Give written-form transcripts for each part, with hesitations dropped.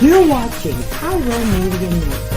You're watching Cairo Media Network.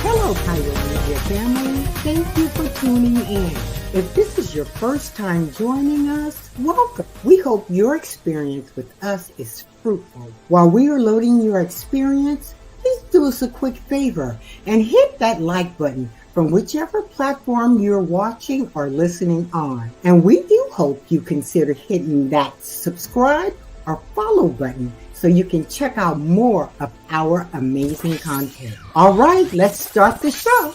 Hello, Cairo Media family. Thank you for tuning in. If this is your first time joining us, welcome. We hope your experience with us is fruitful. While we are loading your experience, please do us a quick favor and hit that like button from whichever platform you're watching or listening on. And we do hope you consider hitting that subscribe or follow button so you can check out more of our amazing content. All right, let's start the show.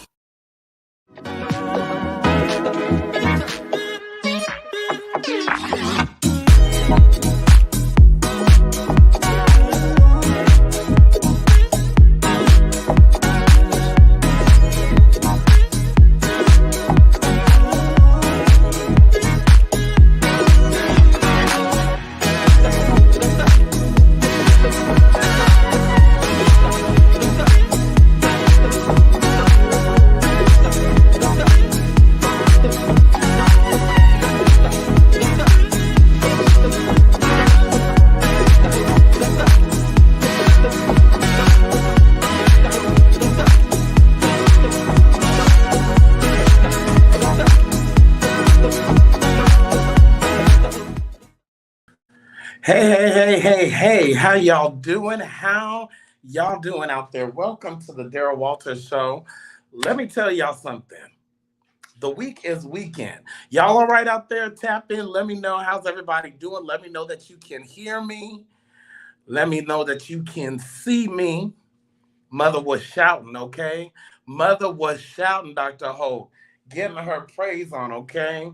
Hey, how y'all doing? How y'all doing out there? Welcome to the Daryl Walters Show. Let me tell y'all something. The week is weekend. Y'all all right out there? Tap in. Let me know how's everybody doing. Let me know that you can hear me. Let me know that you can see me. Mother was shouting, okay? Mother was shouting, Dr. Hope, getting her praise on, okay?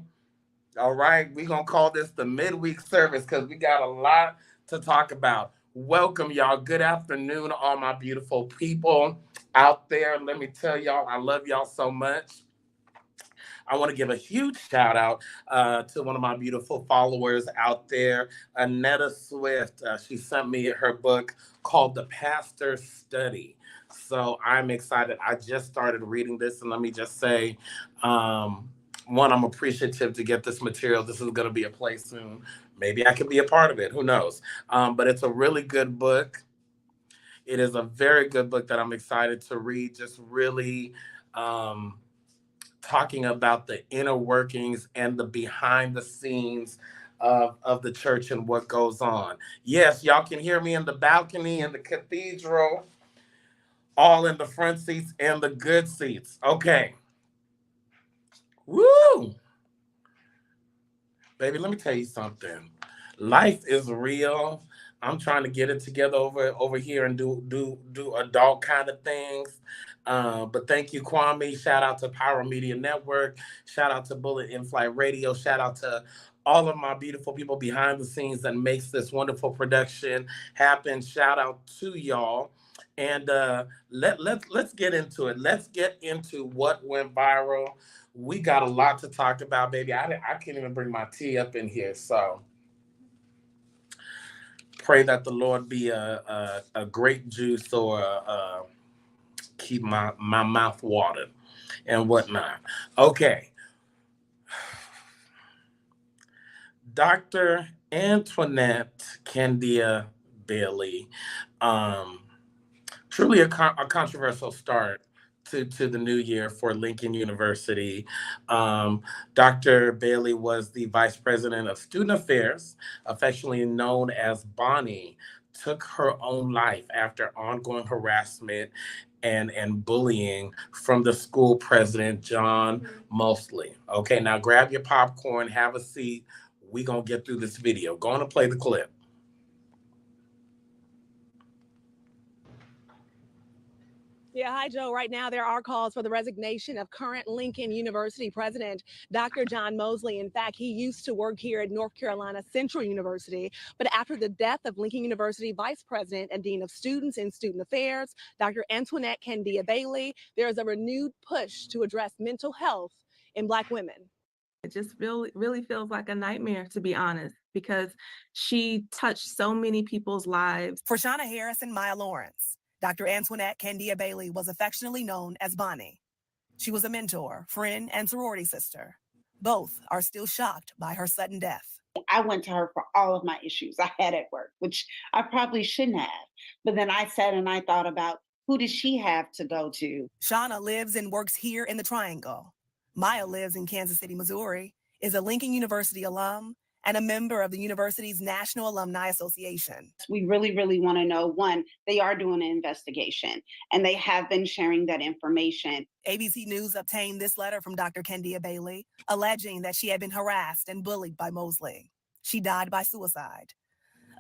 All right, we're going to call this the midweek service because we got a lot to talk about. Welcome, y'all. Good afternoon, all my beautiful people out there. Let me tell y'all, I love y'all so much. I want to give a huge shout out to one of my beautiful followers out there, Annetta Swift. She sent me her book called The Pastor's Study. So I'm excited. I just started reading this, and let me just say, one, I'm appreciative to get this material. This is going to be a place soon. Maybe I can be a part of it. Who knows? But it's a really good book. It is a very good book that I'm excited to read. Just really talking about the inner workings and the behind the scenes of the church and what goes on. Yes, y'all can hear me in the balcony, in the cathedral, all in the front seats and the good seats. Okay. Woo! Baby, let me tell you something. Life is real. I'm trying to get it together over here and do adult kind of things. But thank you, Kwame. Shout out to Power Media Network. Shout out to Bullet In Flight Radio. Shout out to all of my beautiful people behind the scenes that makes this wonderful production happen. Shout out to y'all. And let's get into it. Let's get into what went viral. We got a lot to talk about, baby. I can't even bring my tea up in here. So pray that the Lord be a grape juice or keep my mouth watered and whatnot. Okay. Dr. Antoinette Candia Bailey. Um, Truly a controversial start to the new year for Lincoln University. Um, Dr. Bailey was the vice president of student affairs, affectionately known as Bonnie, took her own life after ongoing harassment and bullying from the school president, John Mosley. Okay, now grab your popcorn, have a seat. We're going to get through this video. Going to play the clip. Yeah, hi, Joe. Right now, there are calls for the resignation of current Lincoln University president, Dr. John Mosley. In fact, he used to work here at North Carolina Central University. But after the death of Lincoln University vice president and dean of students and student affairs, Dr. Antoinette Candia Bailey, there is a renewed push to address mental health in Black women. It just really feels like a nightmare, to be honest, because she touched so many people's lives. For Shauna Harris and Maya Lawrence, Dr. Antoinette Candia Bailey was affectionately known as Bonnie. She was a mentor, friend, and sorority sister. Both are still shocked by her sudden death. I went to her for all of my issues I had at work, which I probably shouldn't have. But then I sat and I thought about, who does she have to go to? Shauna lives and works here in the Triangle. Maya lives in Kansas City, Missouri, is a Lincoln University alum, and a member of the university's National Alumni Association. We really want to know, one, they are doing an investigation, and they have been sharing that information. ABC News obtained this letter from Dr. Candia Bailey, alleging that she had been harassed and bullied by Mosley. She died by suicide.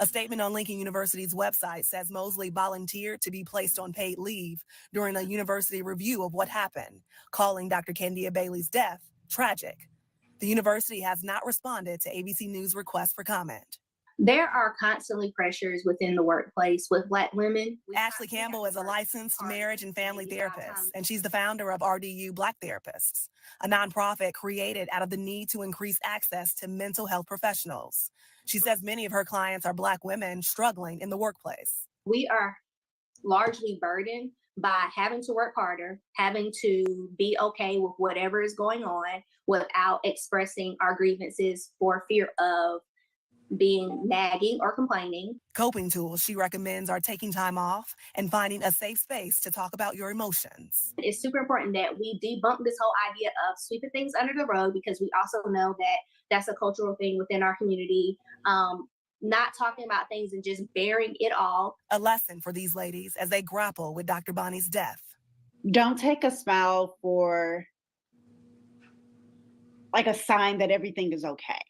A statement on Lincoln University's website says Mosley volunteered to be placed on paid leave during a university review of what happened, calling Dr. Candia Bailey's death tragic. The university has not responded to ABC News' request for comment. There are constantly pressures within the workplace with Black women. Ashley Campbell is a licensed marriage and family therapist, and she's the founder of RDU Black Therapists, a nonprofit created out of the need to increase access to mental health professionals. She says many of her clients are Black women struggling in the workplace. We are largely burdened by having to work harder, having to be okay with whatever is going on without expressing our grievances for fear of being nagging or complaining. Coping tools she recommends are taking time off and finding a safe space to talk about your emotions. It's super important that we debunk this whole idea of sweeping things under the rug, because we also know that that's a cultural thing within our community. Not talking about things and just burying it all. A lesson for these ladies as they grapple with Dr. Bonnie's death. Don't take a smile for like a sign that everything is okay.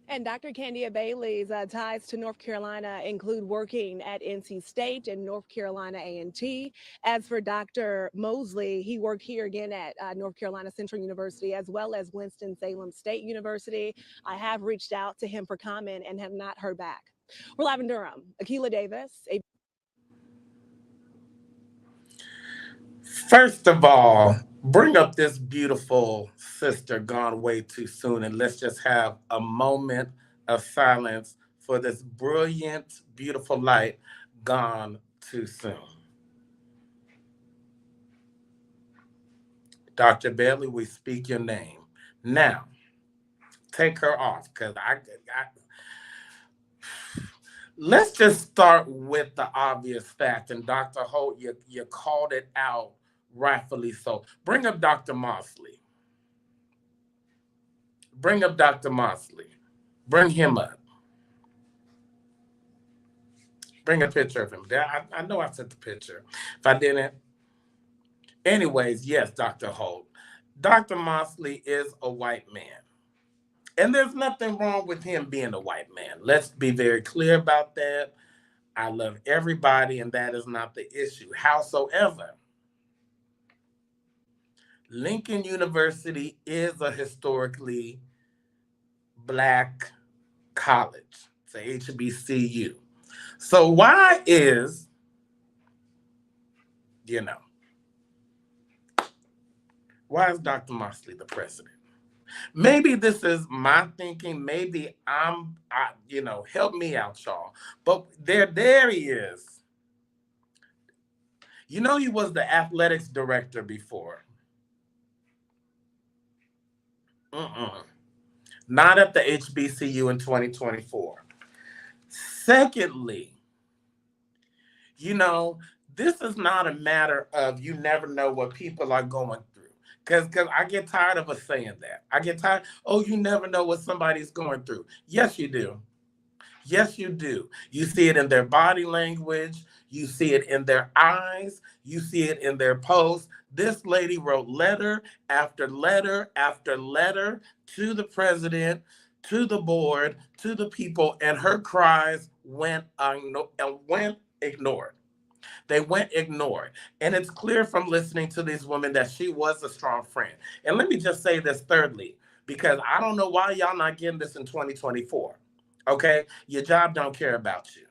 And Dr. Candia Bailey's ties to North Carolina include working at NC State and North Carolina A&T. As for Dr. Mosley, he worked here again at North Carolina Central University, as well as Winston-Salem State University. I have reached out to him for comment and have not heard back. We're live in Durham. Akila Davis. First of all, bring up this beautiful sister gone way too soon, and let's just have a moment of silence for this brilliant, beautiful light gone too soon. Dr. Bailey, we speak your name. Now, take her off, because let's just start with the obvious fact, and Dr. Holt, you called it out rightfully so. Bring up Dr. Mosley. Bring up Dr. Mosley. Bring him up. Bring a picture of him. I know I sent the picture. If I didn't. Anyways, yes, Dr. Holt. Dr. Mosley is a white man. And there's nothing wrong with him being a white man. Let's be very clear about that. I love everybody, and that is not the issue. Howsoever, Lincoln University is a historically Black college. It's a HBCU. So why is, why is Dr. Mosley the president? Maybe this is my thinking. Maybe help me out, y'all. But there he is. He was the athletics director before. not at the HBCU in 2024. Secondly, you know, this is not a matter of you never know what people are going through. Because I get tired of us saying that. I get tired, oh, you never know what somebody's going through. Yes, you do. Yes, you do. You see it in their body language. You see it in their eyes. You see it in their posts. This lady wrote letter after letter after letter to the president, to the board, to the people, and her cries went ignored. They went ignored. And it's clear from listening to these women that she was a strong friend. And let me just say this thirdly, because I don't know why y'all not getting this in 2024. Okay? Your job don't care about you.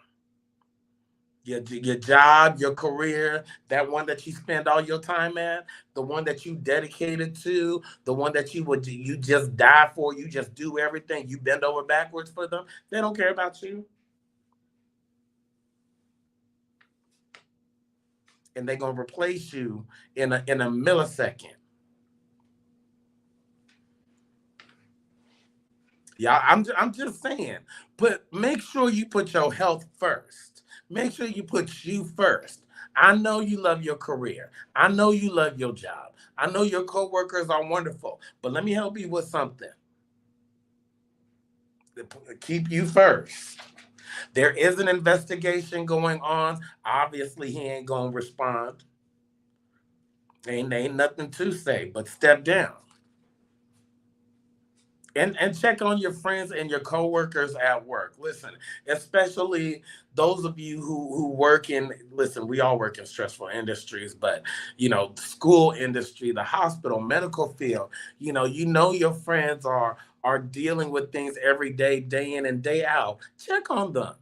Your job, your career, that one that you spend all your time at, the one that you dedicated to, the one that you just die for, you just do everything, you bend over backwards for them, they don't care about you. And they're gonna replace you in a millisecond. Yeah, I'm just saying, but make sure you put your health first. Make sure you put you first. I know you love your career. I know you love your job. I know your coworkers are wonderful, but let me help you with something. Keep you first. There is an investigation going on. Obviously, he ain't gonna respond. Ain't nothing to say, but step down. And check on your friends and your coworkers at work. Listen, especially those of you who work in, listen, we all work in stressful industries, but school industry, the hospital, medical field, your friends are dealing with things every day, day in and day out. Check on them.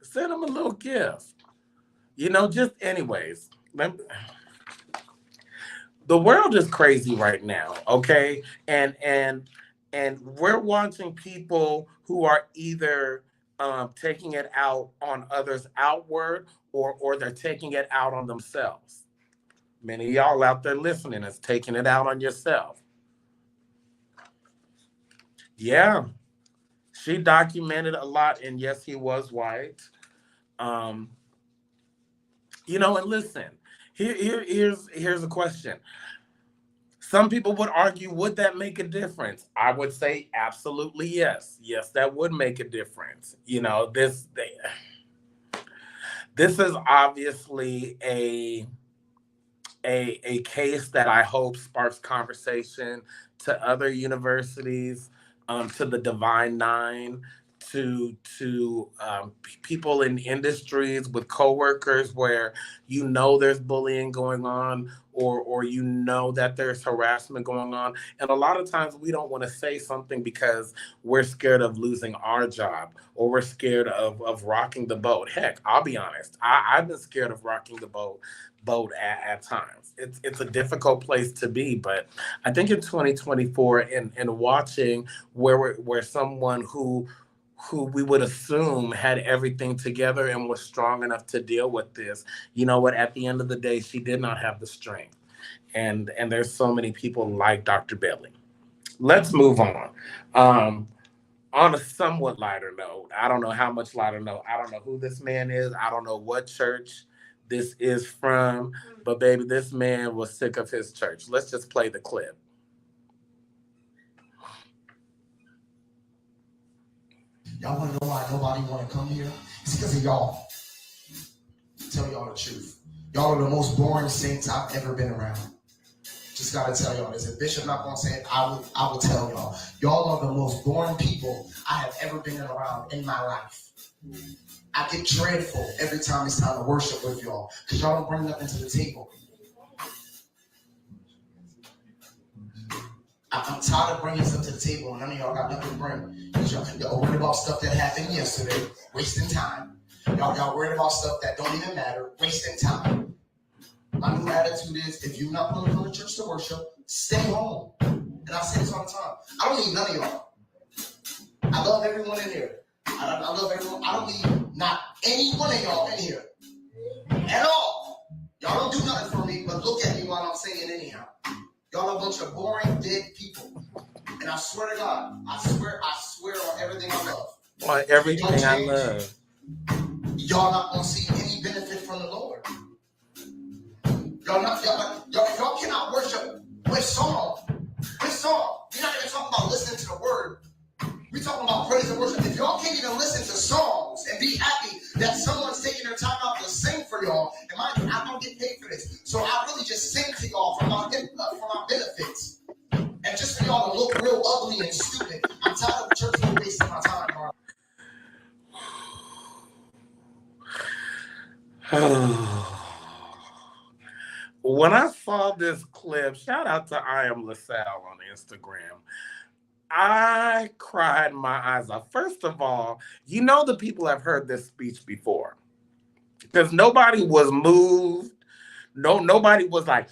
Send them a little gift. Just anyways. The world is crazy right now, okay? And we're watching people who are either taking it out on others outward or they're taking it out on themselves. Many of y'all out there listening is taking it out on yourself. Yeah, she documented a lot, and yes, he was white. And listen, here's a question. Some people would argue, would that make a difference? I would say absolutely yes. Yes, that would make a difference. This is obviously a case that I hope sparks conversation to other universities, to the Divine Nine, to people in industries with coworkers where there's bullying going on or that there's harassment going on. And a lot of times we don't want to say something because we're scared of losing our job or we're scared of rocking the boat. Heck, I'll be honest. I've been scared of rocking the boat at times. It's a difficult place to be, but I think in 2024 and watching where someone who we would assume had everything together and was strong enough to deal with this, at the end of the day, she did not have the strength. And there's so many people like Dr. Bailey. Let's move on. On a somewhat lighter note, I don't know how much lighter note. I don't know who this man is. I don't know what church this is from, but baby, this man was sick of his church. Let's just play the clip. Y'all want to know why nobody want to come here? It's because of y'all. Tell y'all the truth. Y'all are the most boring saints I've ever been around. Just gotta tell y'all this. If Bishop not gonna say it, I will tell y'all. Y'all are the most boring people I have ever been around in my life. I get dreadful every time it's time to worship with y'all because y'all don't bring nothing to the table. I'm tired of bringing stuff to the table and none of y'all got nothing to bring. Y'all worried about stuff that happened yesterday, wasting time. Y'all worried about stuff that don't even matter, wasting time. My new attitude is, if you're not willing to go to church to worship, stay home. And I say this all the time. I don't need none of y'all. I love everyone in here. I love everyone. I don't need not any one of y'all in here at all. Y'all don't do nothing for me, but look at me while I'm saying anyhow. Y'all are a bunch of boring, dead people. And I swear to God, I swear on everything I love. On everything I love. Y'all not gonna see any benefit from the Lord. Y'all cannot worship with song. With song. We're not even talking about listening to the word. We're talking about praise and worship. If y'all can't even listen to songs and be happy that someone's taking their time out to sing for y'all, and mind you, I don't get paid for this. So I really just sing to y'all for my benefits. And just for y'all to look real ugly and stupid. I'm tired of the church for wasting my time, bro. When I saw this clip, shout out to I Am LaSalle on Instagram, I cried my eyes out. First of all, you know the people have heard this speech before. Because nobody was moved. Nobody was like,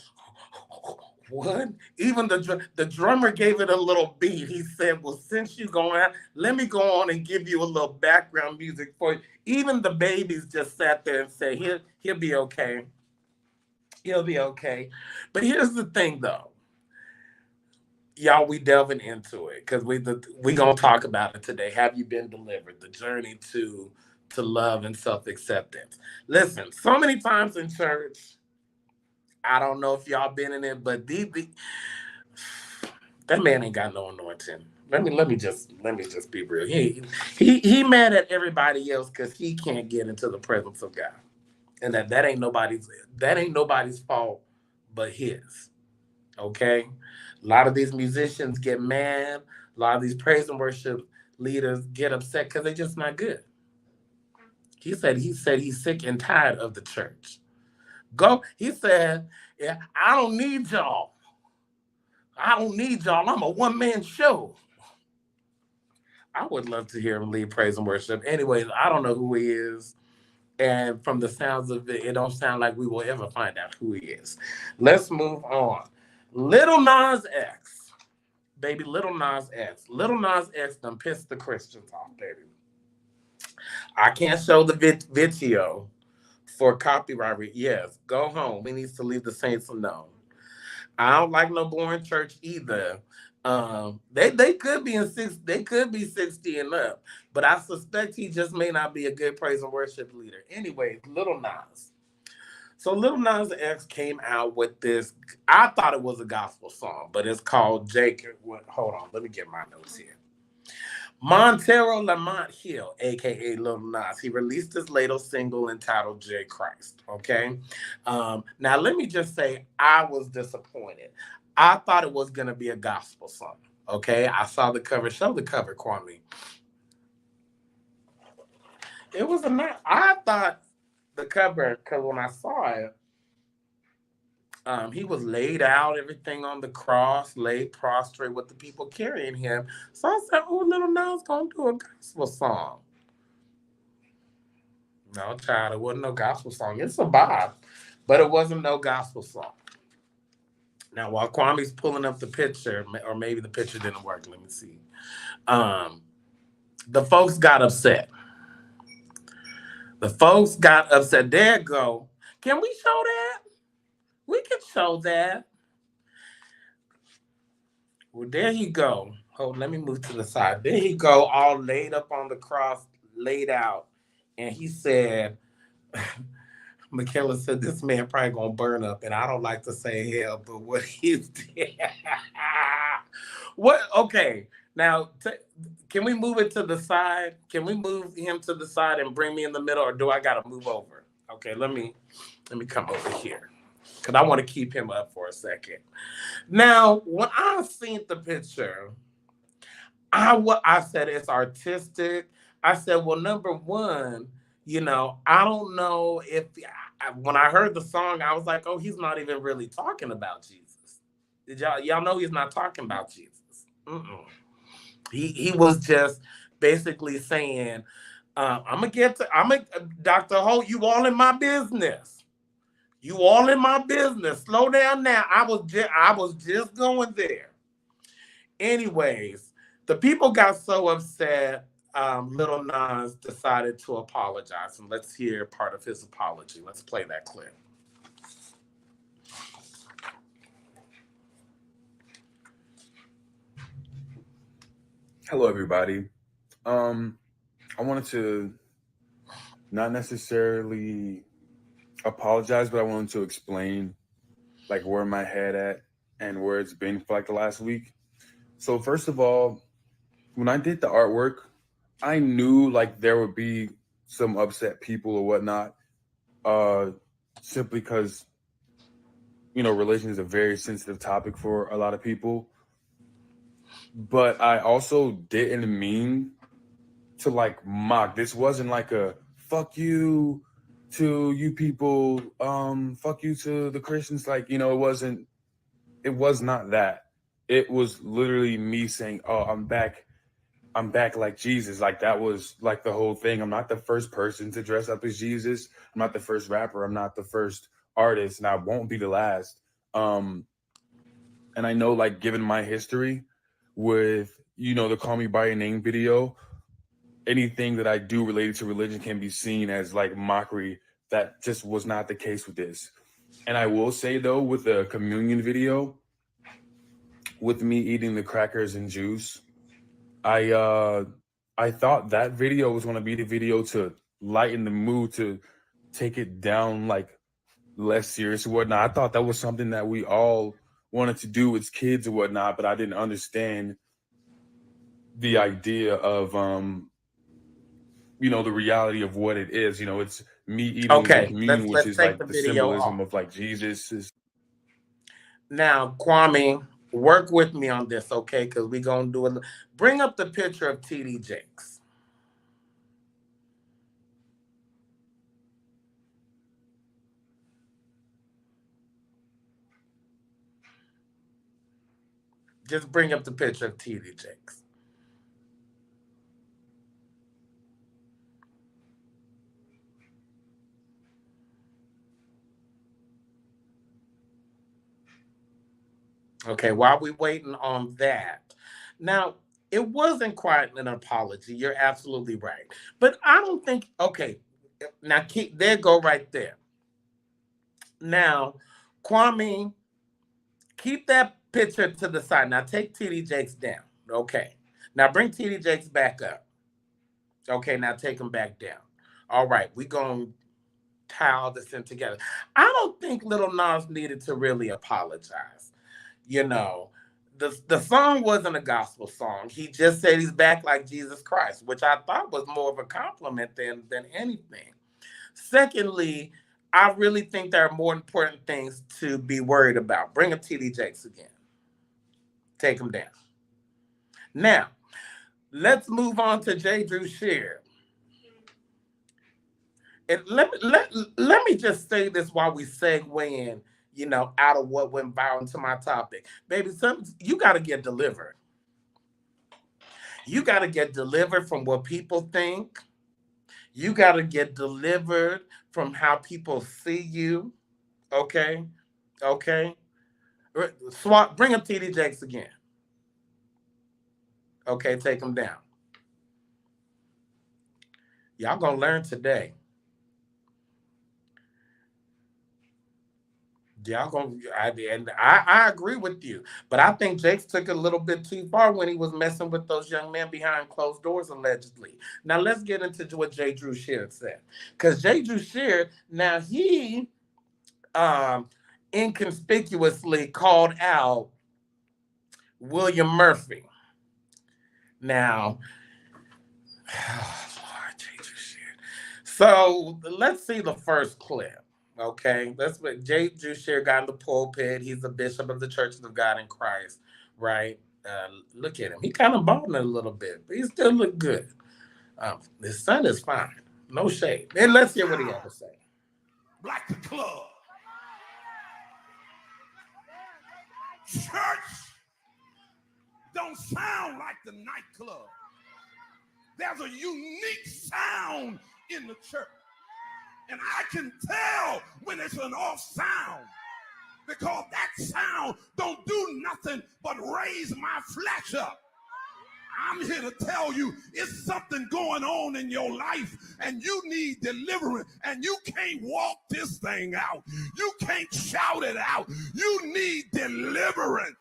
what? Even the drummer gave it a little beat. He said, well, since you're going out, let me go on and give you a little background music for you. Even the babies just sat there and said, he'll be okay. He'll be okay. But here's the thing, though. Y'all, we delving into it because we gonna talk about it today. Have you been delivered? The journey to love and self-acceptance. Listen, so many times in church, I don't know if y'all been in it, but that man ain't got no anointing. Let me just be real. He mad at everybody else because he can't get into the presence of God, and that ain't nobody's fault but his. Okay, a lot of these musicians get mad. A lot of these praise and worship leaders get upset because they're just not good. He said he's sick and tired of the church. He said, yeah, I don't need y'all. I'm a one-man show. I would love to hear him lead praise and worship. Anyways, I don't know who he is. And from the sounds of it, it don't sound like we will ever find out who he is. Let's move on. Little Nas X. Baby, Little Nas X. Little Nas X done pissed the Christians off, baby. I can't show the video for copyright. Yes, go home. We need to leave the saints alone. I don't like no boring church either. They could be they could be 60 and up, but I suspect he just may not be a good praise and worship leader. Anyways, Little Nas. So Little Nas X came out with this. I thought it was a gospel song, but it's called Jake. Hold on, let me get my notes here. Montero Lamont Hill, aka Lil Nas, he released his latest single entitled J Christ. Okay. Now let me just say I was disappointed. I thought it was gonna be a gospel song. Okay. I saw the cover. Show the cover, Kwame. It was I thought the cover, because when I saw it, he was laid out, everything on the cross, laid prostrate with the people carrying him. So I said, oh, Little Nas gonna do a gospel song. No, child, it wasn't no gospel song. It's a vibe, but it wasn't no gospel song. Now, while Kwame's pulling up the picture, or maybe the picture didn't work, let me see. The folks got upset. There it go. Can we show that? We can show that. Well, there you go. Hold, let me move to the side. There he go, all laid up on the cross, laid out. And he said, Michaela said, this man probably gonna burn up. And I don't like to say hell, but what he did. What? Okay. Now, can we move it to the side? Can we move him to the side and bring me in the middle, or do I gotta move over? Okay, let me come over here, because I want to keep him up for a second. Now, when I seen the picture, I said it's artistic. I said, well, number one, I don't know if when I heard the song, I was like, oh, he's not even really talking about Jesus. Did y'all know he's not talking about Jesus? Mm-mm. He was just basically saying, I'm Dr. Holt, you all in my business. You all in my business. Slow down now. I was just going there. Anyways, the people got so upset, Little Nas decided to apologize. And let's hear part of his apology. Let's play that clip. Hello, everybody. I wanted to not necessarily apologize, but I wanted to explain like where my head at and where it's been for like the last week. So first of all, when I did the artwork, I knew like there would be some upset people or whatnot, uh, simply because religion is a very sensitive topic for a lot of people. But I also didn't mean to like mock. This wasn't like a fuck you to you people, fuck you to the Christians. Like, it was not that. It was literally me saying, oh, I'm back like Jesus. Like that was like the whole thing. I'm not the first person to dress up as Jesus. I'm not the first rapper. I'm not the first artist, and I won't be the last. Um, and I know, like, given my history with the Call Me by Your Name video, anything that I do related to religion can be seen as like mockery. That just was not the case with this. And I will say though, with the communion video, with me eating the crackers and juice, I thought that video was gonna be the video to lighten the mood, to take it down like less serious or whatnot. I thought that was something that we all wanted to do as kids or whatnot, but I didn't understand the idea of the reality of what it is. It's me eating the Okay, communion, let's which let's is take the like the video symbolism off. of like Jesus is. Now, Kwame, work with me on this, okay? Because we're gonna do it. Bring up the picture of TD Jakes. Just bring up the picture of TD Jakes. Okay, while we waiting on that. Now, it wasn't quite an apology. You're absolutely right. But I don't think, okay, now there go right there. Now, Kwame, keep that picture to the side. Now take TD Jakes down. Okay. Now bring TD Jakes back up. Okay, now take him back down. All right, we gonna tie all this in together. I don't think Little Nas needed to really apologize. You know, the song wasn't a gospel song. He just said he's back like Jesus Christ, which I thought was more of a compliment than anything. Secondly, I really think there are more important things to be worried about. Bring up TD Jakes again. Take him down. Now, let's move on to J. Drew Sheard. And let me just say this while we segue in, out of what went viral to my topic. Baby, you got to get delivered. You got to get delivered from what people think. You got to get delivered from how people see you. Okay? Okay? Swap, bring up TD Jakes again. Okay, take him down. Y'all gonna learn today. Y'all gonna, I agree with you, but I think Jakes took it a little bit too far when he was messing with those young men behind closed doors, allegedly. Now let's get into what J. Drew Sheard said, because J. Drew Sheard, now he inconspicuously called out William Murphy. Now, Lord, J. Drew Sheard. So let's see the first clip. Okay, that's what J. Drew Sheard got in the pulpit. He's the bishop of the Churches of God in Christ, right? Look at him. He kind of balding a little bit, but he still look good. His son is fine. No shade. And let's hear what he had to say. Like the club. Church don't sound like the nightclub. There's a unique sound in the church. And I can tell when it's an off sound, because that sound don't do nothing but raise my flesh up. I'm here to tell you it's something going on in your life and you need deliverance, and you can't walk this thing out. You can't shout it out. You need deliverance.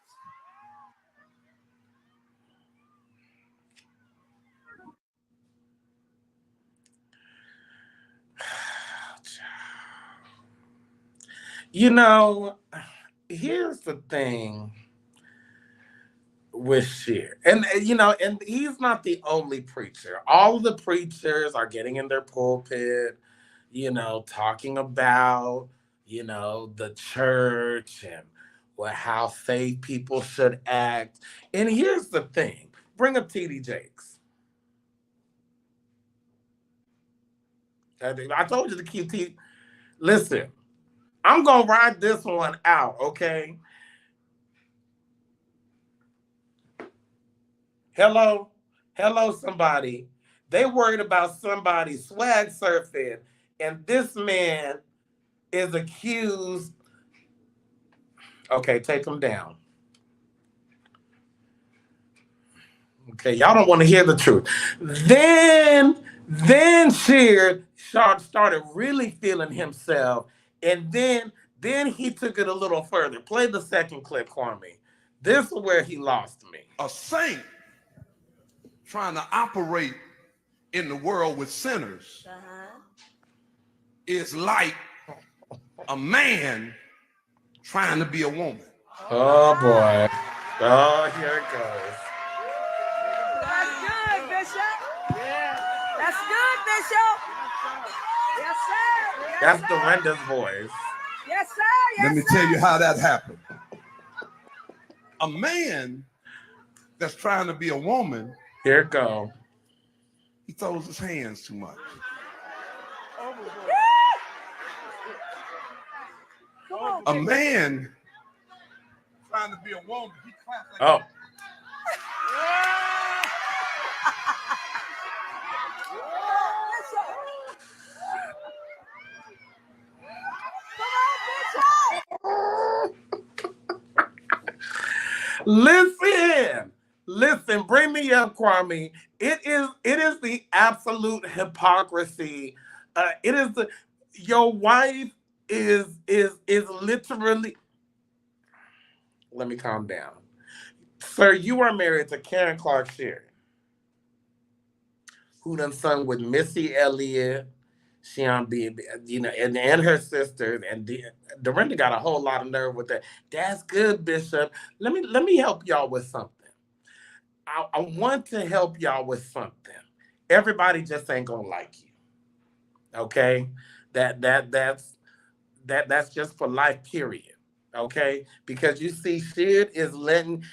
You know, here's the thing with Sheard. And he's not the only preacher. All of the preachers are getting in their pulpit, talking about, the church and how saved people should act. And here's the thing. Bring up TD Jakes. I told you to keep T. Listen, I'm going to ride this one out, okay? Hello, somebody. They worried about somebody swag surfing, and this man is accused. Okay, take him down. Okay, y'all don't want to hear the truth. Then Sheard started really feeling himself, and then he took it a little further. Play the second clip, Kwame. This is where he lost me. A saint trying to operate in the world with sinners is like a man trying to be a woman. Oh boy. Oh, here it goes. That's good, Bishop. Yeah. That's good, Bishop. Yes, sir. Yes, That's sir. Dorinda's voice. Yes, sir. Yes, Let me tell you how that happened. A man that's trying to be a woman, Here it go. he throws his hands too much. A man trying to be a woman, he claps like Oh. Listen, bring me up, Kwame. It is the absolute hypocrisy. Your wife is literally. Let me calm down. Sir, you are married to Karen Clark Sheard, who done sung with Missy Elliott, and her sisters, and Dorinda got a whole lot of nerve with that. That's good, Bishop. Let me help y'all with something. I want to help y'all with something. Everybody just ain't gonna like you. Okay? That's just for life, period. Okay? Because you see, Sheard is letting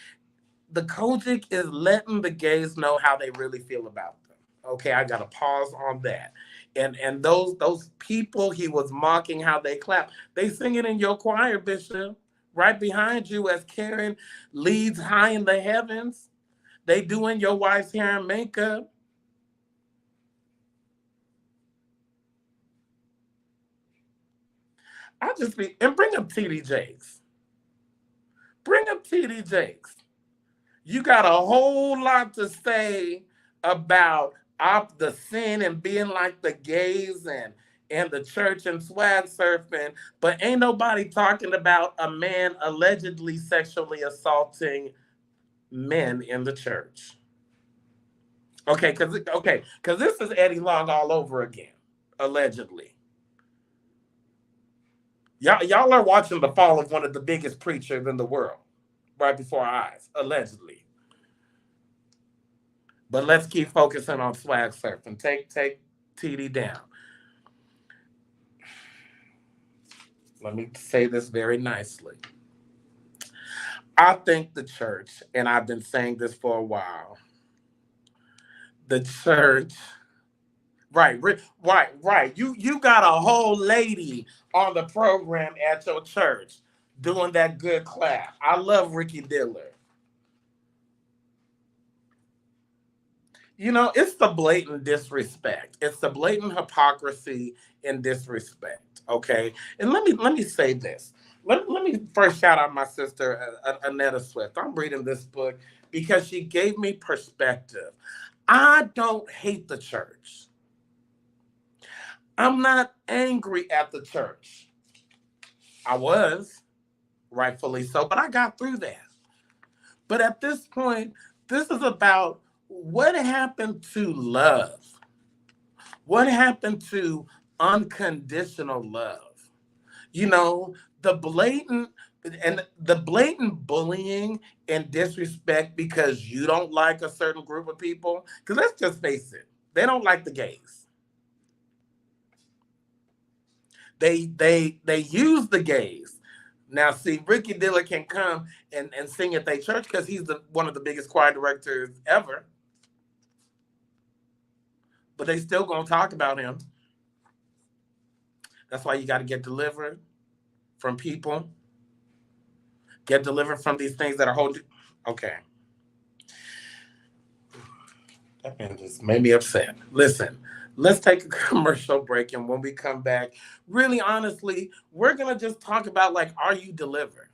the Kojic is letting the gays know how they really feel about them. Okay, I gotta pause on that. And those people he was mocking how they clap, they sing it in your choir, Bishop, right behind you as Karen leads high in the heavens. They doing your wife's hair and makeup. And bring up TD Jakes. Bring up TD Jakes. You got a whole lot to say about the sin and being like the gays and the church and swag surfing, but ain't nobody talking about a man allegedly sexually assaulting men in the church. Okay, because this is Eddie Long all over again, allegedly. Y'all are watching the fall of one of the biggest preachers in the world right before our eyes, allegedly. But let's keep focusing on swag surfing. Take TD down. Let me say this very nicely. I think the church, and I've been saying this for a while, the church, right. You got a whole lady on the program at your church doing that good clap. I love Ricky Diller. It's the blatant disrespect. It's the blatant hypocrisy and disrespect. Okay, and let me say this. Let me first shout out my sister Annetta Swift. I'm reading this book because she gave me perspective. I don't hate the church. I'm not angry at the church. I was, rightfully so, but I got through that. But at this point, this is about what happened to love? What happened to unconditional love? the blatant bullying and disrespect because you don't like a certain group of people, because let's just face it, they don't like the gays. They use the gays. Now, see, Ricky Diller can come and sing at their church because he's one of the biggest choir directors ever. But they still gonna talk about him. That's why you got to get delivered from people. Get delivered from these things that are holding. Okay. That man just made me upset. Listen, let's take a commercial break. And when we come back, really honestly, we're going to just talk about, like, are you delivered?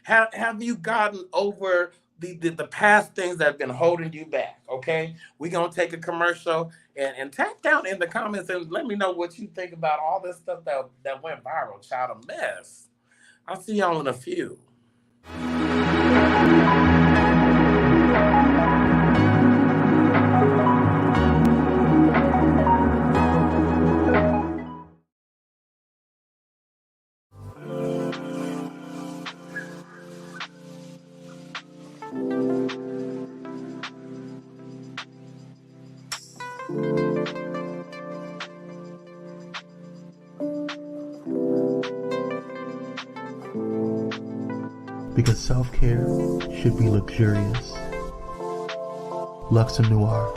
Have you gotten over the past things that have been holding you back? Okay. We're going to take a commercial and tap down in the comments and let me know what you think about all this stuff that went viral. Child, a mess. I'll see y'all in a few. Because self-care should be luxurious. Luxe Noir.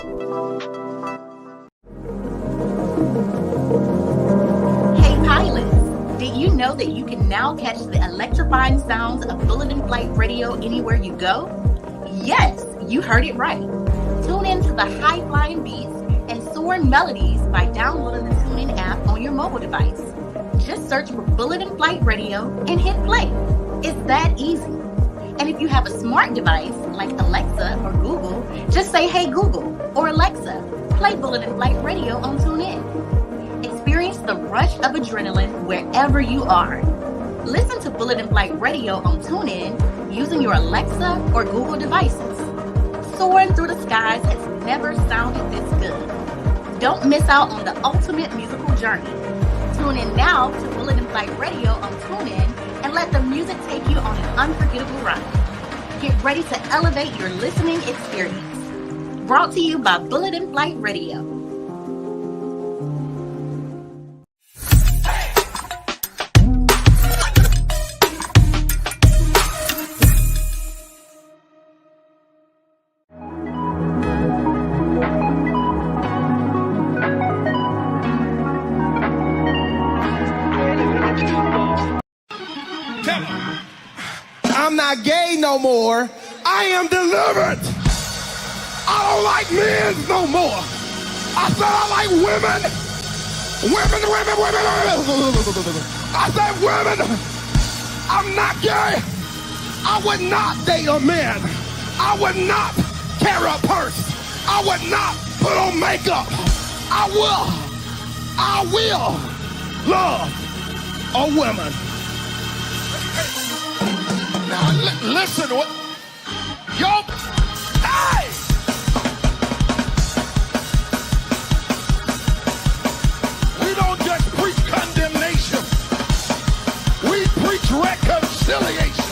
Hey pilots, did you know that you can now catch the electrifying sounds of Bullet in Flight Radio anywhere you go? Yes, you heard it right. Tune in to the high-flying beats and soaring melodies by downloading the TuneIn app on your mobile device. Just search for Bullet in Flight Radio and hit play. It's that easy. And if you have a smart device like Alexa or Google, just say, "Hey Google," or "Alexa, play Bullet in Flight Radio on TuneIn." Experience the rush of adrenaline wherever you are. Listen to Bullet in Flight Radio on TuneIn using your Alexa or Google devices. Soaring through the skies has never sounded this good. Don't miss out on the ultimate musical journey. Tune in now to Bullet in Flight Radio on TuneIn and let the music take you on an unforgettable ride. Get ready to elevate your listening experience. Brought to you by Bullet in Flight Radio. I'm not gay no more. I am delivered. I don't like men no more. I said I like women. Women. I said women. I'm not gay. I would not date a man. I would not carry a purse. I would not put on makeup. I will love a woman. Now listen, yo, hey! We don't just preach condemnation. We preach reconciliation.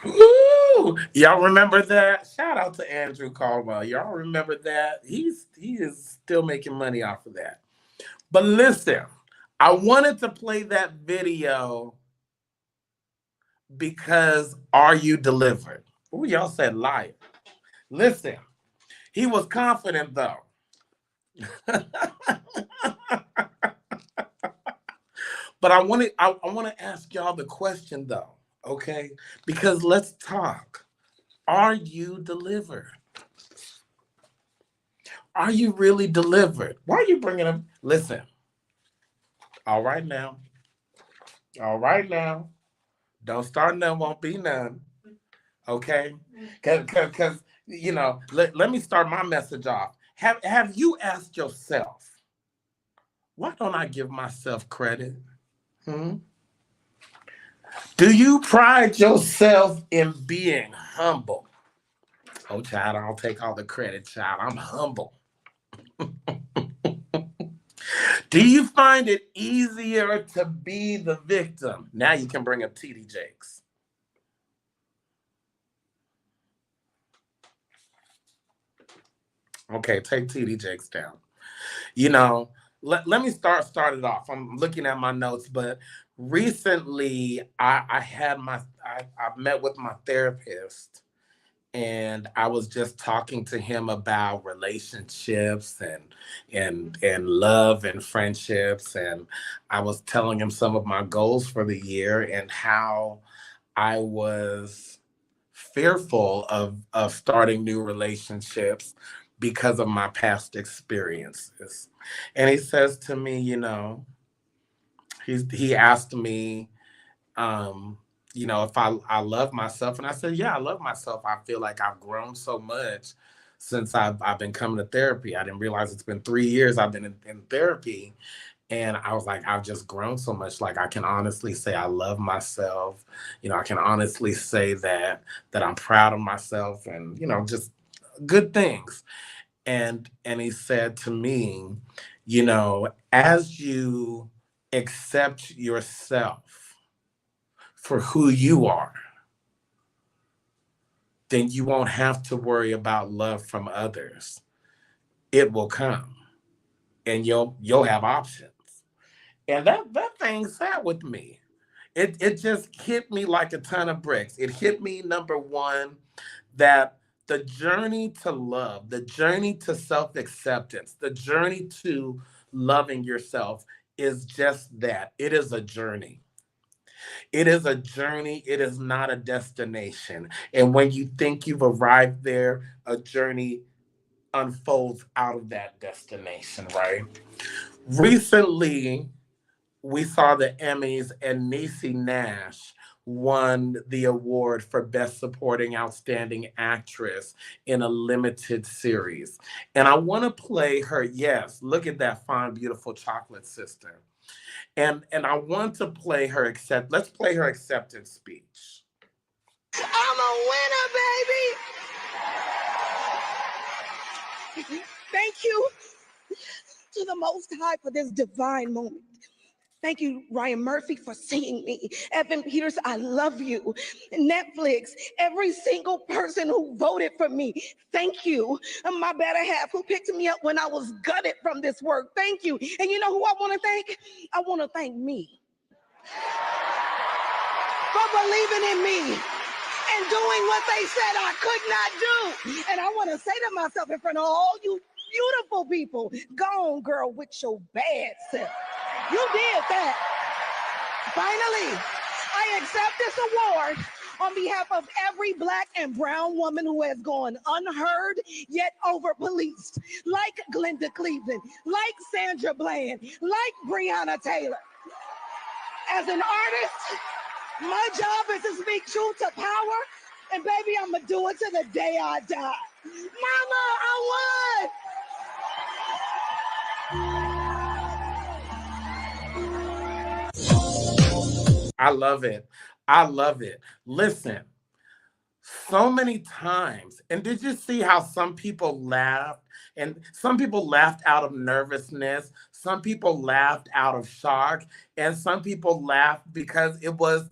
Woo! Y'all remember that? Shout out to Andrew Caldwell. Y'all remember that? He is still making money off of that. But listen, I wanted to play that video because are you delivered? Oh, y'all said liar. Listen, he was confident though. But I want to ask y'all the question though, okay? Because let's talk. Are you delivered? Are you really delivered? Why are you bringing him? Listen. All right now. Don't start none, won't be none. Okay? Because you know, let me start my message off. Have you asked yourself, why don't I give myself credit? Do you pride yourself in being humble? Oh, child, I don't take all the credit, child. I'm humble. Do you find it easier to be the victim? Now you can bring up TD Jakes. Okay, take TD Jakes down. You know, let me start it off. I'm looking at my notes, but recently I met with my therapist, and I was just talking to him about relationships and love and friendships, and I was telling him some of my goals for the year and how I was fearful of starting new relationships because of my past experiences. And he says to me, you know, he asked me, um, you know, if I love myself. And I said, yeah, I love myself. I feel like I've grown so much since I've been coming to therapy. I didn't realize it's been 3 years I've been in therapy. And I was like, I've just grown so much. Like, I can honestly say I love myself. You know, I can honestly say that I'm proud of myself, and, you know, just good things. And he said to me, you know, as you accept yourself for who you are, then you won't have to worry about love from others. It will come, and you'll have options. And that thing sat with me. It just hit me like a ton of bricks. It hit me, number one, that the journey to love, the journey to self-acceptance, the journey to loving yourself is just that. It is a journey. It is a journey. It is not a destination. And when you think you've arrived there, a journey unfolds out of that destination, right? Recently, we saw the Emmys, and Niecy Nash won the award for Best Supporting Outstanding Actress in a limited series. And I want to play her. Yes, look at that fine, beautiful chocolate sister. And I want to play her let's play her acceptance speech. I'm a winner, baby. Thank you to the Most High for this divine moment. Thank you, Ryan Murphy, for seeing me. Evan Peters, I love you. Netflix, every single person who voted for me, thank you. And my better half who picked me up when I was gutted from this work, thank you. And you know who I want to thank? I want to thank me for believing in me and doing what they said I could not do. And I want to say to myself in front of all you beautiful people, go on, girl, with your bad self. You did that. Finally, I accept this award on behalf of every Black and brown woman who has gone unheard yet over-policed, like Glenda Cleveland, like Sandra Bland, like Breonna Taylor. As an artist, my job is to speak truth to power, and baby, I'm gonna do it to the day I die. Mama, I won! I love it. I love it. Listen, so many times, and did you see how some people laughed? And some people laughed out of nervousness, some people laughed out of shock, and some people laughed because it was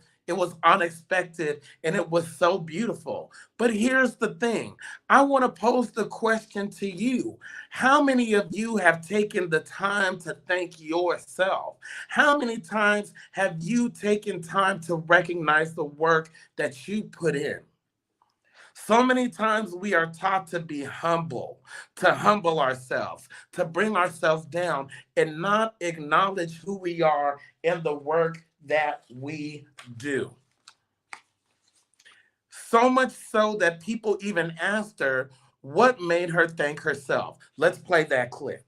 unexpected and it was so beautiful. But here's the thing. I want to pose the question to you. How many of you have taken the time to thank yourself? How many times have you taken time to recognize the work that you put in? So many times we are taught to be humble, to humble ourselves, to bring ourselves down, and not acknowledge who we are and the work that we do. So much so that people even asked her what made her thank herself. Let's play that clip.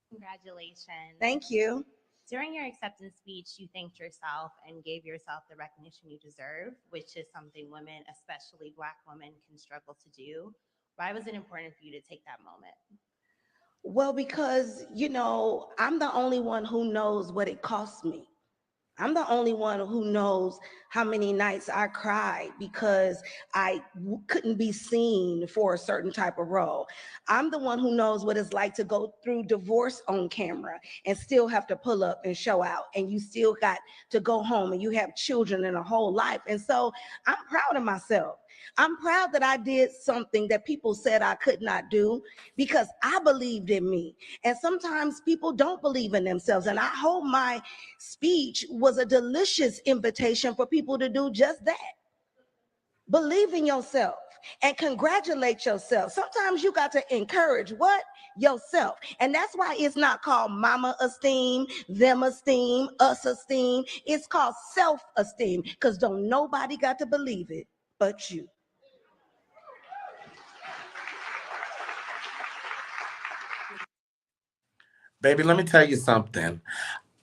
Congratulations. Thank you. During your acceptance speech, you thanked yourself and gave yourself the recognition you deserve, which is something women, especially Black women, can struggle to do. Why was it important for you to take that moment? Well, because, I'm the only one who knows what it cost me. I'm the only one who knows how many nights I cried because I couldn't be seen for a certain type of role. I'm the one who knows what it's like to go through divorce on camera and still have to pull up and show out, and you still got to go home and you have children and a whole life. And so I'm proud of myself. I'm proud that I did something that people said I could not do because I believed in me. And sometimes people don't believe in themselves. And I hope my speech was a delicious invitation for people to do just that. Believe in yourself and congratulate yourself. Sometimes you got to encourage what? Yourself. And that's why it's not called mama esteem, them esteem, us esteem. It's called self-esteem, because don't nobody got to believe it but you. Baby, let me tell you something.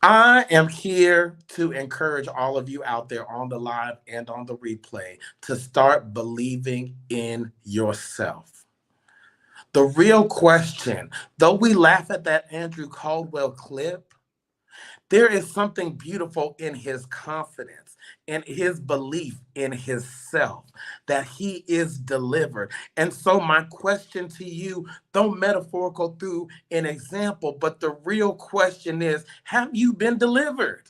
I am here to encourage all of you out there on the live and on the replay to start believing in yourself. The real question, though we laugh at that Andrew Caldwell clip, there is something beautiful in his confidence, in his belief in himself, that he is delivered. And so my question to you, though metaphorical through an example, but the real question is, have you been delivered?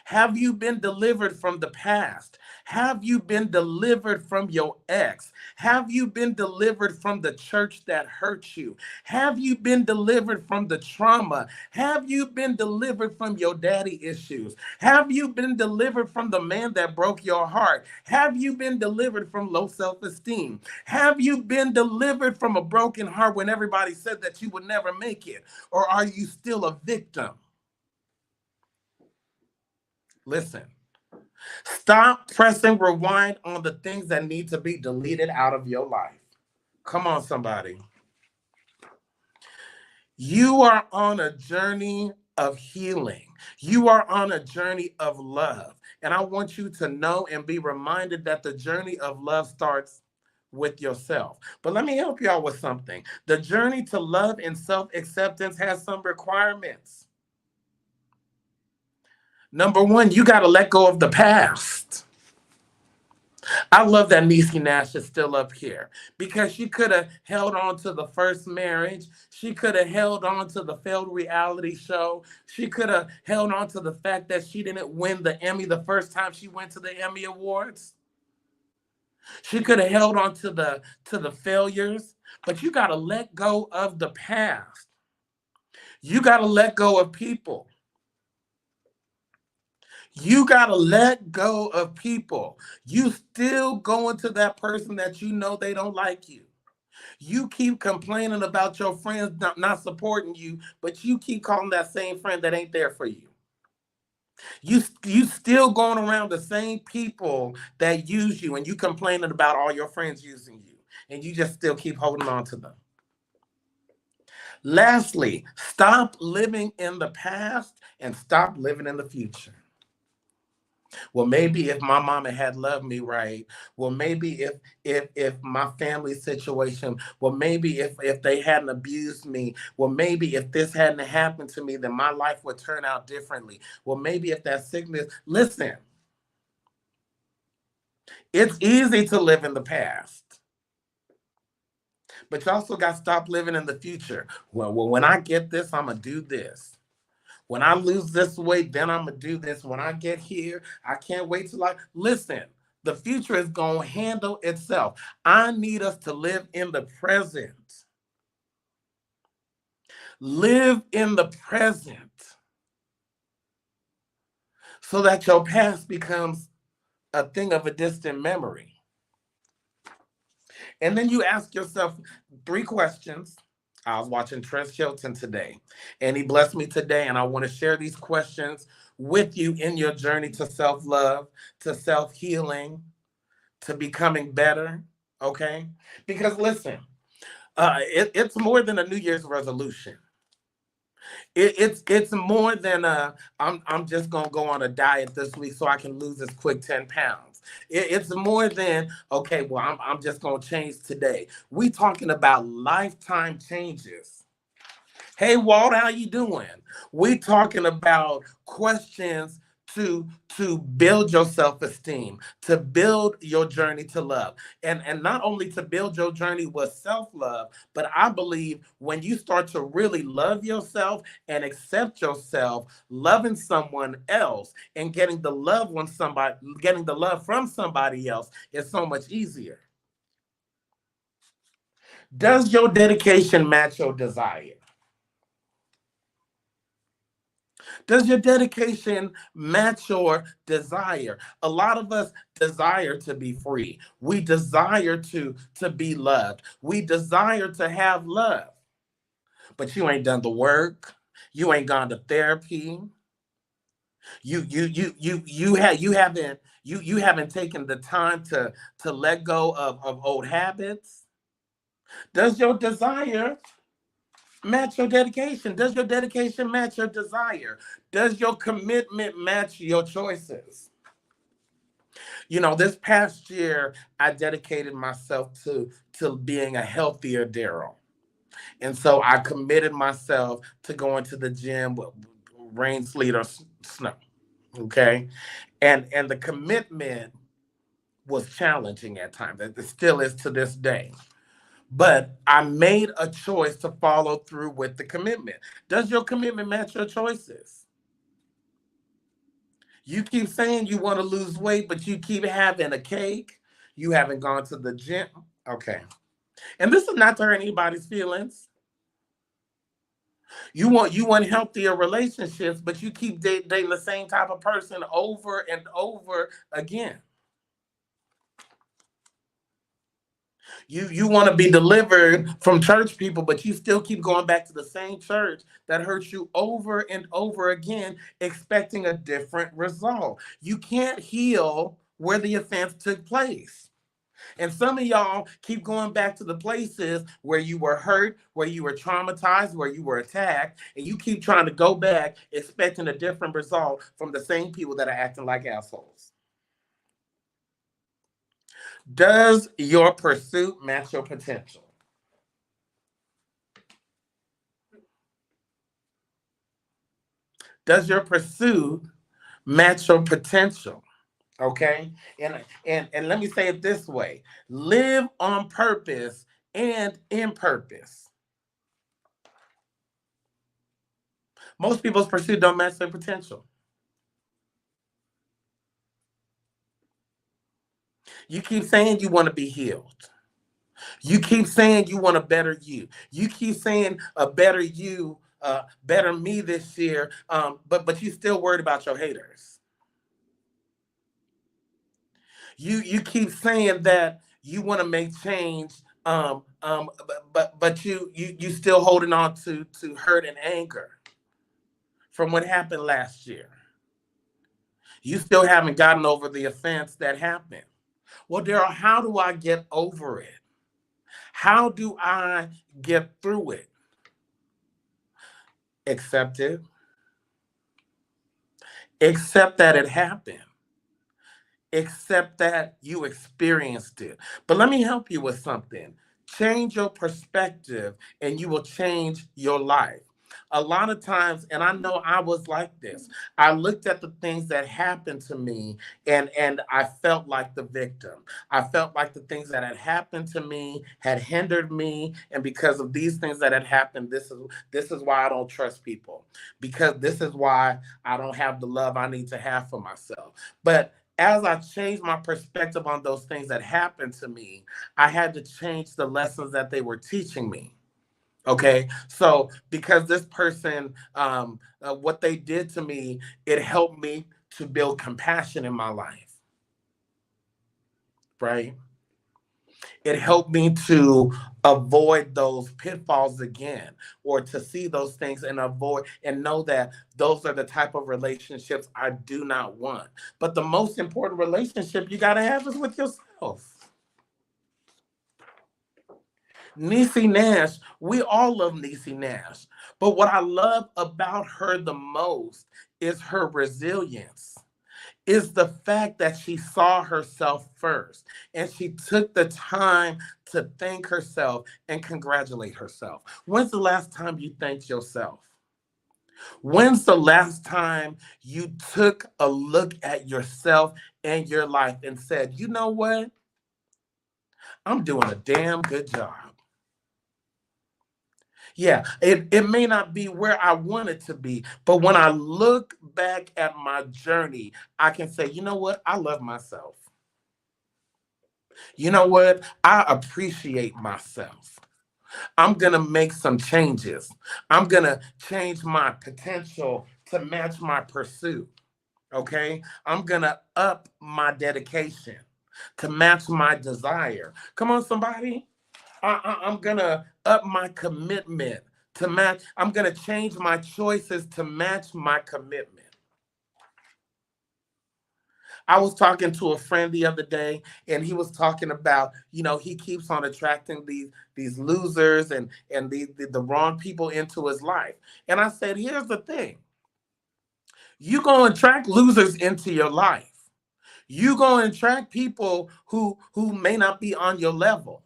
Have you been delivered from the past? Have you been delivered from your ex? Have you been delivered from the church that hurt you? Have you been delivered from the trauma? Have you been delivered from your daddy issues? Have you been delivered from the man that broke your heart? Have you been delivered from low self-esteem? Have you been delivered from a broken heart when everybody said that you would never make it? Or are you still a victim? Listen, stop pressing rewind on the things that need to be deleted out of your life. Come on, somebody. You are on a journey of healing. You are on a journey of love. And I want you to know and be reminded that the journey of love starts with yourself. But let me help you out with something. The journey to love and self-acceptance has some requirements. Number one, you got to let go of the past. I love that Niecy Nash is still up here because she could have held on to the first marriage. She could have held on to the failed reality show. She could have held on to the fact that she didn't win the Emmy the first time she went to the Emmy Awards. She could have held on to the failures, but you got to let go of the past. You got to let go of people. You got to let go of people. You still going to that person that you know they don't like you. You keep complaining about your friends not supporting you, but you keep calling that same friend that ain't there for you. You still going around the same people that use you, and you complaining about all your friends using you, and you just still keep holding on to them. Lastly, stop living in the past and stop living in the future. Well, maybe if my mama had loved me right. Well, maybe if my family situation, well, maybe if they hadn't abused me, well, maybe if this hadn't happened to me, then my life would turn out differently. Well, maybe if that sickness, listen, it's easy to live in the past. But you also got to stop living in the future. Well, when I get this, I'm going to do this. When I lose this weight, then I'm going to do this. When I get here, I can't wait till listen, the future is going to handle itself. I need us to live in the present. Live in the present so that your past becomes a thing of a distant memory. And then you ask yourself 3 questions. I was watching Trent Shelton today, and he blessed me today, and I want to share these questions with you in your journey to self-love, to self-healing, to becoming better, okay? Because listen, it's more than a New Year's resolution. It's more than I'm just gonna go on a diet this week so I can lose this quick 10 pounds. It's more than, okay, well, I'm just gonna change today. We talking about lifetime changes. Hey, Walt, how you doing? We talking about questions to build your self-esteem, to build your journey to love. And not only to build your journey with self-love, but I believe when you start to really love yourself and accept yourself, loving someone else and getting the love from somebody else is so much easier. Does your dedication match your desire? Does your dedication match your desire? A lot of us desire to be free. We desire to be loved. We desire to have love. But you ain't done the work. You ain't gone to therapy. You haven't taken the time to let go of old habits. Does your desire match your dedication? Does your dedication match your desire? Does your commitment match your choices? You know, this past year, I dedicated myself to being a healthier Daryl. And so I committed myself to going to the gym, rain, sleet, or snow. Okay. And the commitment was challenging at times. It still is to this day. But I made a choice to follow through with the commitment. Does your commitment match your choices? You keep saying you want to lose weight, but you keep having a cake. You haven't gone to the gym. Okay. And this is not to hurt anybody's feelings. You want healthier relationships, but you keep dating the same type of person over and over again. You want to be delivered from church people, but you still keep going back to the same church that hurts you over and over again, expecting a different result. You can't heal where the offense took place. And some of y'all keep going back to the places where you were hurt, where you were traumatized, where you were attacked, and you keep trying to go back expecting a different result from the same people that are acting like assholes. Does your pursuit match your potential? Does your pursuit match your potential? Okay. And let me say it this way: live on purpose and in purpose. Most people's pursuit don't match their potential. You keep saying you want to be healed. You keep saying you want a better you. You keep saying a better you, better me this year. But you still worried about your haters. You keep saying that you want to make change, but you still holding on to hurt and anger from what happened last year. You still haven't gotten over the offense that happened. Well, Daryl, how do I get over it? How do I get through it? Accept it. Accept that it happened. Accept that you experienced it. But let me help you with something. Change your perspective and you will change your life. A lot of times, and I know I was like this, I looked at the things that happened to me and I felt like the victim. I felt like the things that had happened to me had hindered me. And because of these things that had happened, this is why I don't trust people. Because this is why I don't have the love I need to have for myself. But as I changed my perspective on those things that happened to me, I had to change the lessons that they were teaching me. Okay, so because this person, what they did to me, it helped me to build compassion in my life, right? It helped me to avoid those pitfalls again, or to see those things and avoid and know that those are the type of relationships I do not want. But the most important relationship you got to have is with yourself. Niecy Nash, we all love Niecy Nash. But what I love about her the most is her resilience, is the fact that she saw herself first and she took the time to thank herself and congratulate herself. When's the last time you thanked yourself? When's the last time you took a look at yourself and your life and said, you know what? I'm doing a damn good job. Yeah, it may not be where I want it to be, but when I look back at my journey, I can say, you know what? I love myself. You know what? I appreciate myself. I'm going to make some changes. I'm going to change my potential to match my pursuit. Okay? I'm going to up my dedication to match my desire. Come on, somebody. I'm going to up my commitment to match. I'm going to change my choices to match my commitment. I was talking to a friend the other day, and he was talking about, he keeps on attracting these losers and the wrong people into his life. And I said, here's the thing. You're going to attract losers into your life. You're going to attract people who may not be on your level.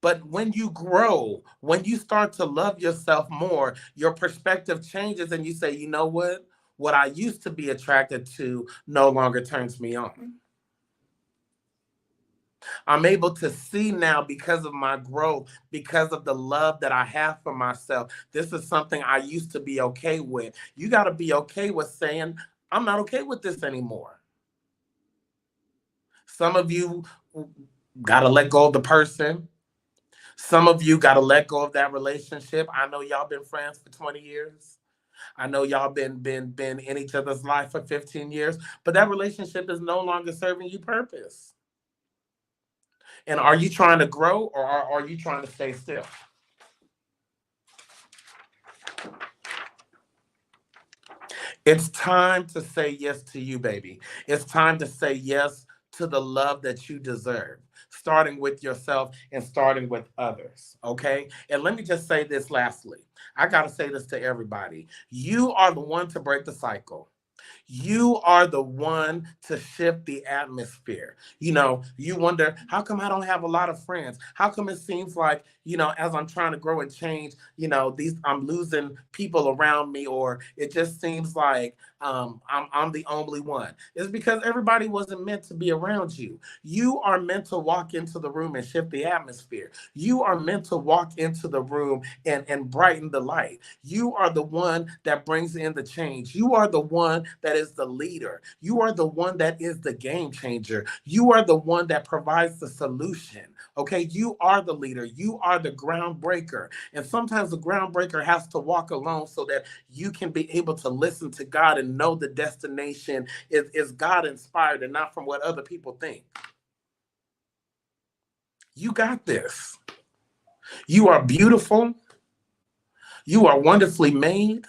But when you grow, when you start to love yourself more, your perspective changes and you say, you know what? What I used to be attracted to no longer turns me on. I'm able to see now because of my growth, because of the love that I have for myself. This is something I used to be okay with. You got to be okay with saying, I'm not okay with this anymore. Some of you got to let go of the person. Some of you got to let go of that relationship. I know y'all been friends for 20 years. I know y'all been in each other's life for 15 years, but that relationship is no longer serving you purpose. And are you trying to grow or are you trying to stay still? It's time to say yes to you, baby. It's time to say yes to the love that you deserve, starting with yourself and starting with others, okay? And let me just say this lastly. I got to say this to everybody. You are the one to break the cycle. You are the one to shift the atmosphere. You wonder, how come I don't have a lot of friends? How come it seems like, as I'm trying to grow and change, I'm losing people around me, or it just seems like I'm the only one. It's because everybody wasn't meant to be around you. You are meant to walk into the room and shift the atmosphere. You are meant to walk into the room and brighten the light. You are the one that brings in the change. You are the one that is the leader. You are the one that is the game changer. You are the one that provides the solution. Okay, you are the leader. You are the groundbreaker. And sometimes the groundbreaker has to walk alone so that you can be able to listen to God and know the destination is God inspired and not from what other people think. You got this. You are beautiful. You are wonderfully made.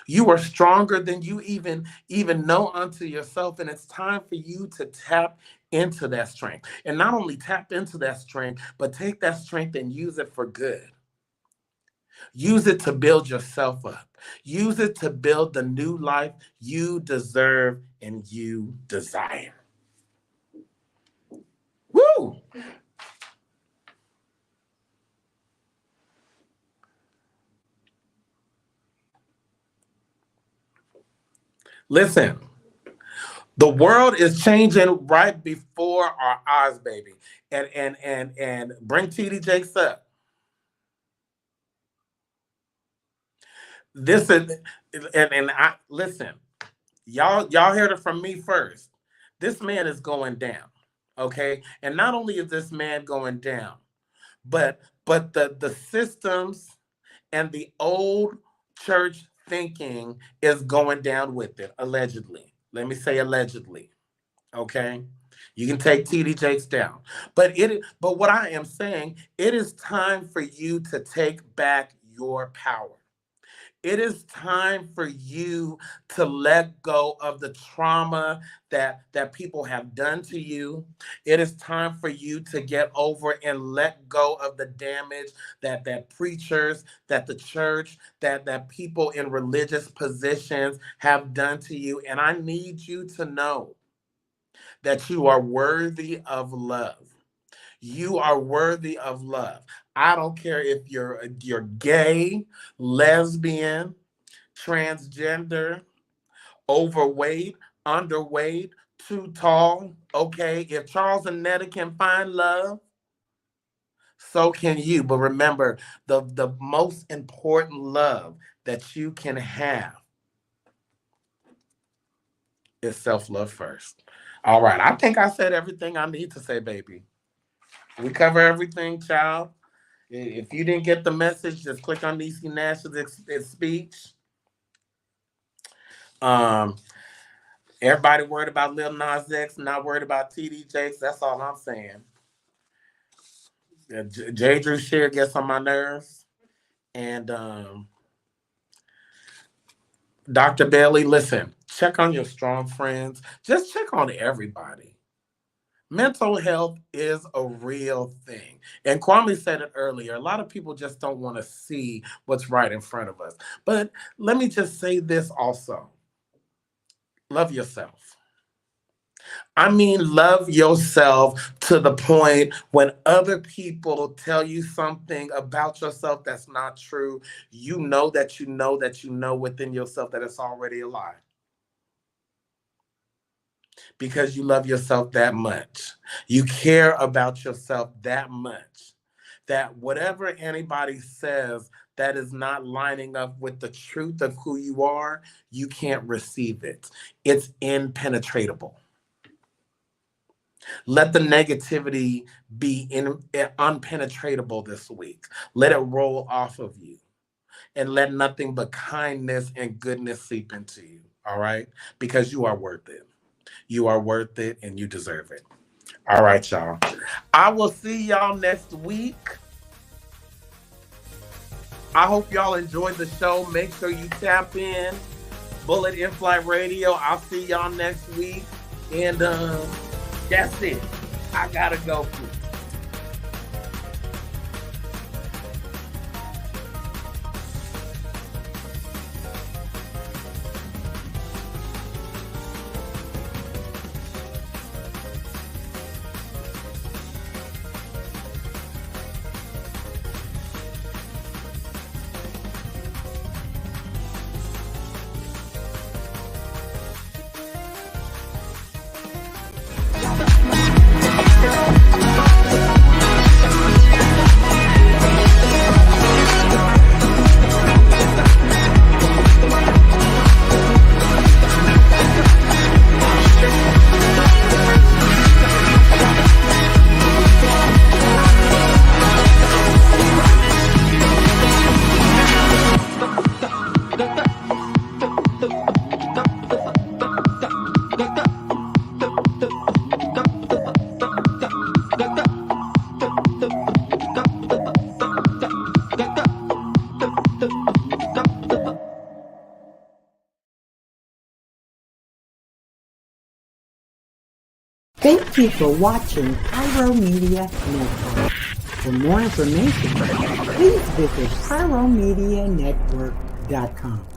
You are stronger than you even know unto yourself. And it's time for you to tap into that strength. And not only tap into that strength, but take that strength and use it for good. Use it to build yourself up. Use it to build the new life you deserve and you desire. Woo! Listen, the world is changing right before our eyes, baby. And bring TD Jakes up. This is and I listen, y'all heard it from me first. This man is going down. Okay. And not only is this man going down, but the systems and the old church thinking is going down with it, allegedly. Let me say allegedly. Okay. You can take TD Jakes down. But what I am saying, it is time for you to take back your power. It is time for you to let go of the trauma that people have done to you. It is time for you to get over and let go of the damage that preachers, that the church, that people in religious positions have done to you. And I need you to know that you are worthy of love. You are worthy of love. I don't care if you're gay, lesbian, transgender, overweight, underweight, too tall. Okay, if Charles and Netta can find love, so can you. But remember, the most important love that you can have is self-love first. All right, I think I said everything I need to say, baby. We cover everything, child. If you didn't get the message, just click on Niecy Nash's speech. Everybody worried about Lil Nas X, not worried about TD Jakes. That's all I'm saying. J. Drew Sheard gets on my nerves. And Dr. Bailey, listen, check on your strong friends. Just check on everybody. Mental health is a real thing. And Kwame said it earlier. A lot of people just don't want to see what's right in front of us. But let me just say this also. Love yourself. I mean, love yourself to the point when other people tell you something about yourself that's not true, you know that you know that you know within yourself that it's already a lie. Because you love yourself that much. You care about yourself that much. That whatever anybody says that is not lining up with the truth of who you are, you can't receive it. It's impenetrable. Let the negativity be unpenetratable this week. Let it roll off of you. And let nothing but kindness and goodness seep into you. All right? Because you are worth it. You are worth it and you deserve it. All right, y'all. I will see y'all next week. I hope y'all enjoyed the show. Make sure you tap in. Bullet In Flight Radio. I'll see y'all next week. And that's it. I gotta go. Thank you for watching Pyro Media Network. For more information, please visit pyromedianetwork.com.